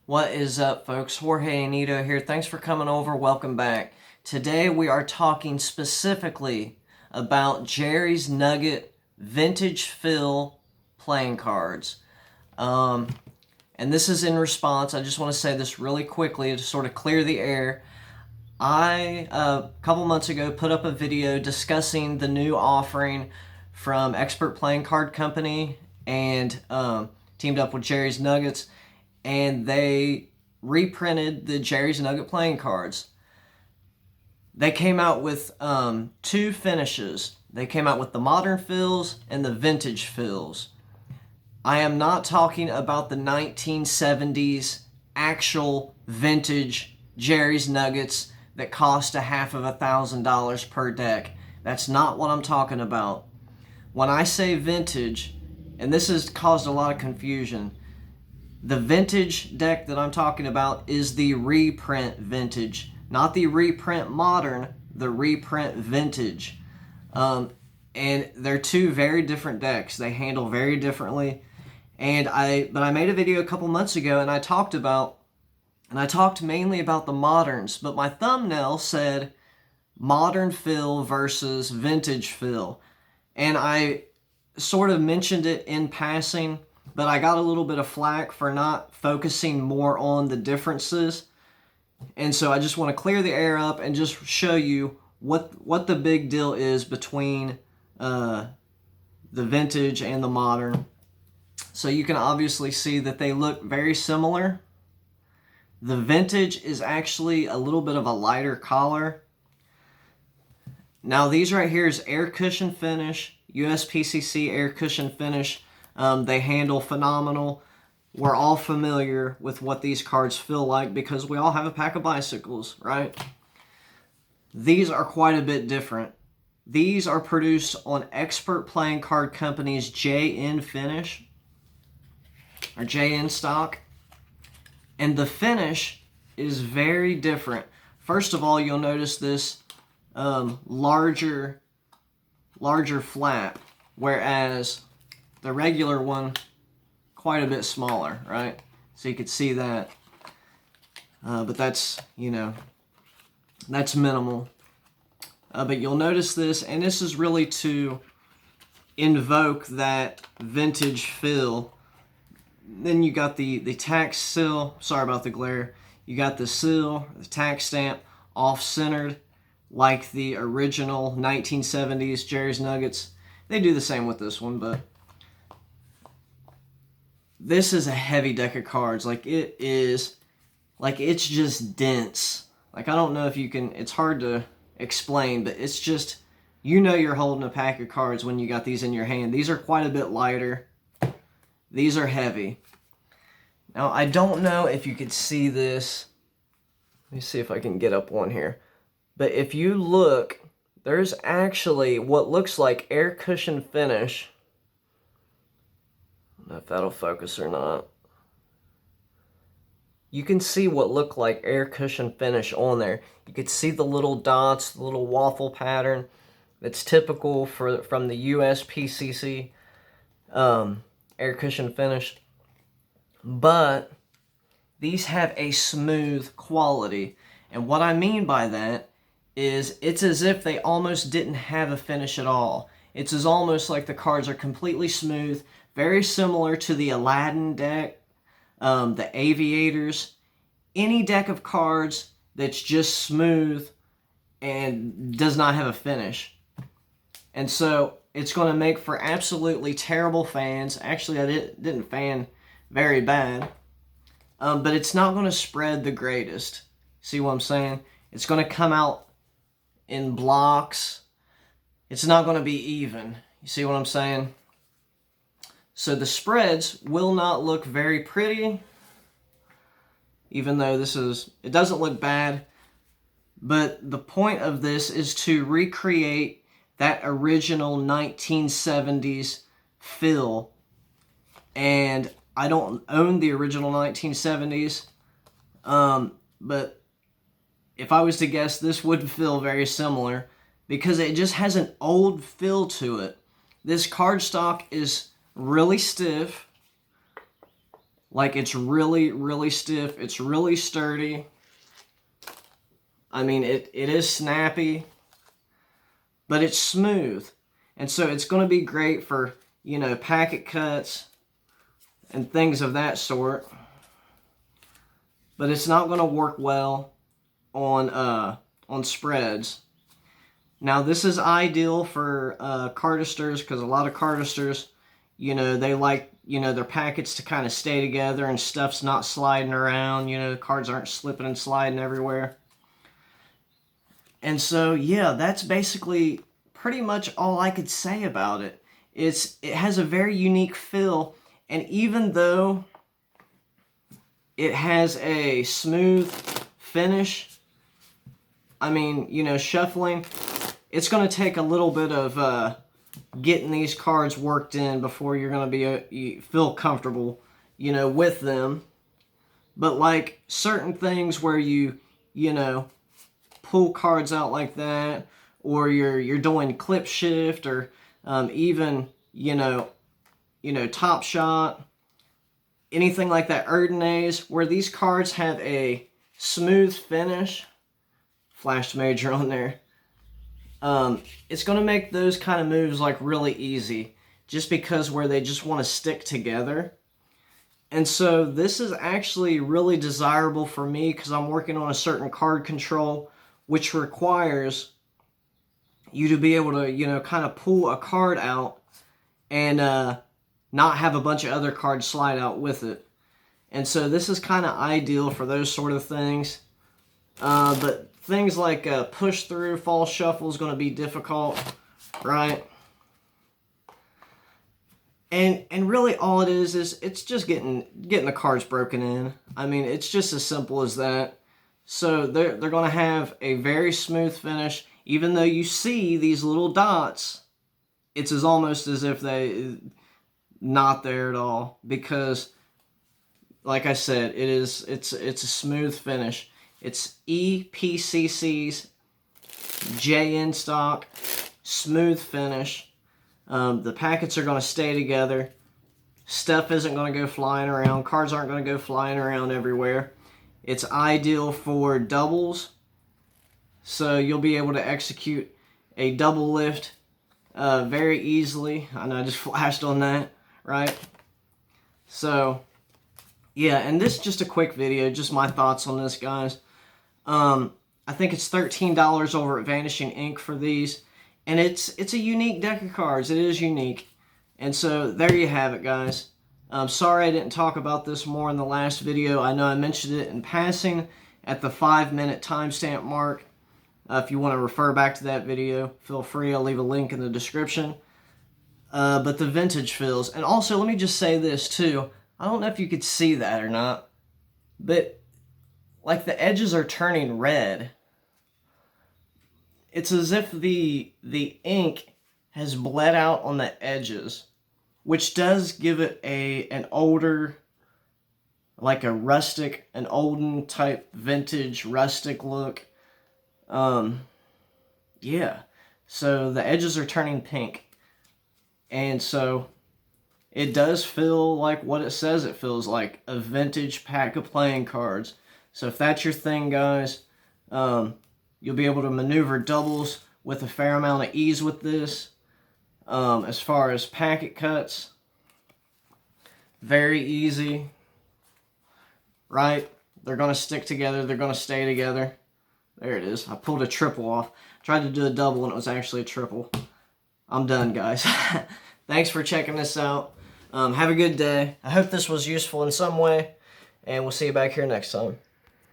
What is up, folks? Jorge and Ito here. Thanks for coming over. Welcome back. Today we are talking specifically about Jerry's Nugget Vintage Fill playing cards. And this is in response. I just want to say this really quickly to sort of clear the air. I, a couple months ago, put up a video discussing the new offering from Expert Playing Card Company and teamed up with Jerry's Nuggets, and they reprinted the Jerry's Nugget playing cards. They came out with two finishes. They came out with the modern fills and the vintage fills. I am not talking about the 1970s actual vintage Jerry's Nuggets that cost $1,500 per deck. That's not what I'm talking about. When I say vintage, and this has caused a lot of confusion, the vintage deck that I'm talking about is the reprint vintage, not the reprint modern, the reprint vintage. And they're two very different decks. They handle very differently. But I made a video a couple months ago and I talked mainly about the moderns, but my thumbnail said modern fill versus vintage fill. And I sort of mentioned it in passing, but I got a little bit of flack for not focusing more on the differences. And so I just want to clear the air up and just show you what the big deal is between the vintage and the modern. So you can obviously see that they look very similar. The vintage is actually a little bit of a lighter color. Now these right here is air cushion finish, USPCC air cushion finish. They handle phenomenal. We're all familiar with what these cards feel like because we all have a pack of bicycles, right? These are quite a bit different. These are produced on Expert Playing Card Company's JN finish, or JN stock. And the finish is very different. First of all, you'll notice this larger flap, whereas the regular one, quite a bit smaller, right? So you could see that. But that's, that's minimal. But you'll notice this, and this is really to invoke that vintage feel. Then you got the tax seal. Sorry about the glare. You got the seal, the tax stamp, off-centered, like the original 1970s Jerry's Nuggets. They do the same with this one, but this is a heavy deck of cards. It's just dense. I don't know if you can, it's hard to explain, but it's just, you're holding a pack of cards when you got these in your hand. These are quite a bit lighter. These are heavy. Now, I don't know if you could see this. Let me see if I can get up one here. But if you look, there's actually what looks like air cushion finish. I don't know if that'll focus or not. You can see what look like air cushion finish on there. You can see the little dots, the little waffle pattern that's typical from the USPCC air cushion finish. But these have a smooth quality. And what I mean by that is it's as if they almost didn't have a finish at all. It's as almost like the cards are completely smooth, very similar to the Aladdin deck, the Aviators, any deck of cards that's just smooth and does not have a finish. And so it's going to make for absolutely terrible fans. Actually, I didn't fan very bad. But it's not going to spread the greatest. See what I'm saying? It's going to come out in blocks. It's not going to be even. You see what I'm saying? So the spreads will not look very pretty, even though it doesn't look bad. But the point of this is to recreate that original 1970s fill. And I don't own the original 1970s, but if I was to guess, this would feel very similar because it just has an old feel to it. This cardstock is really stiff, Like, it's really, really stiff. It's really sturdy. I mean, it is snappy, but it's smooth. And so it's going to be great for, you know, packet cuts and things of that sort. But it's not going to work well on spreads. Now, this is ideal for cardisters, because a lot of cardisters, you know, they like, you know, their packets to kind of stay together and stuff's not sliding around. You know, the cards aren't slipping and sliding everywhere. And so, yeah, that's basically pretty much all I could say about it. It has a very unique feel, and even though it has a smooth finish, I mean, you know, shuffling, it's going to take a little bit of getting these cards worked in before you're going to you feel comfortable, you know, with them. But like certain things where you know, pull cards out like that, or you're doing clip shift, or even, you know, Top Shot, anything like that, Erdnase, where these cards have a smooth finish, flashed major on there, it's going to make those kind of moves like really easy, just because where they just want to stick together. And so this is actually really desirable for me, because I'm working on a certain card control which requires you to be able to, you know, kind of pull a card out and not have a bunch of other cards slide out with it. And so this is kind of ideal for those sort of things. But things like push through, false shuffle is going to be difficult, right? And really all it is it's just getting the cards broken in. I mean, it's just as simple as that. So they're going to have a very smooth finish. Even though you see these little dots, it's almost as if they not there at all, because like I said, it's a smooth finish. It's EPCC's JN stock, smooth finish. The packets are going to stay together. Stuff isn't going to go flying around. Cards aren't going to go flying around everywhere. It's ideal for doubles, so you'll be able to execute a double lift very easily. I know I just flashed on that, right? So, yeah, and this is just a quick video, just my thoughts on this, guys. I think it's $13 over at Vanishing Ink for these, and it's a unique deck of cards. It is unique, and so there you have it, guys. I'm sorry I didn't talk about this more in the last video. I know I mentioned it in passing at the 5-minute timestamp mark. If you want to refer back to that video, feel free. I'll leave a link in the description. But the vintage feels. And also, let me just say this too. I don't know if you could see that or not, but like the edges are turning red. It's as if the ink has bled out on the edges, which does give it an older, like a rustic, an olden type vintage rustic look. Yeah, so the edges are turning pink, and so it does feel like what it says it feels like, a vintage pack of playing cards. So if that's your thing, guys, you'll be able to maneuver doubles with a fair amount of ease with this. As far as packet cuts, very easy, right? They're going to stick together. They're going to stay together. There it is. I pulled a triple off. Tried to do a double and it was actually a triple. I'm done, guys. Thanks for checking this out. Have a good day. I hope this was useful in some way, and we'll see you back here next time.